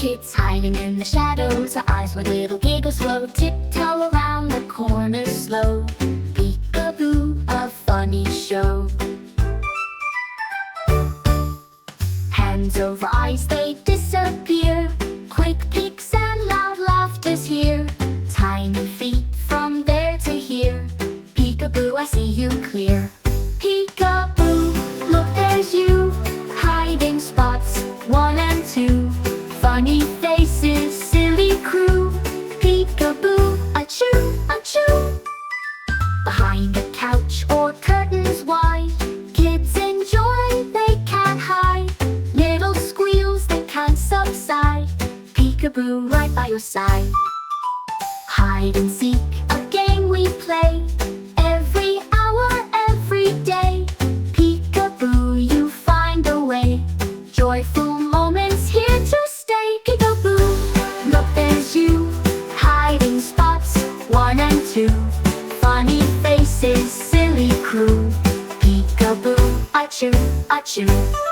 Kids hiding in the shadows, our eyes with little giggles slow. Tiptoe around the corner slow. Peekaboo, a funny show. Hands over eyes, they disappear. Quick peeks and loud laughter's here. Tiny feet from there to here. Peekaboo, I see you clear. Peekaboo, look there's you. Hiding spots, 1 and 2. Funny faces, silly crew. Peekaboo, achoo, achoo. Behind a couch or curtains wide, kids enjoy, they can't hide. Little squeals, they can't subside. Peekaboo, right by your side. Hide and seek, a game we play. Every hour, every day. Peekaboo, you find a way. Joyful moments here to stay. Peekaboo, look there's you. Hiding spots, 1 and 2. Funny faces, silly crew. Peekaboo, achoo, achoo.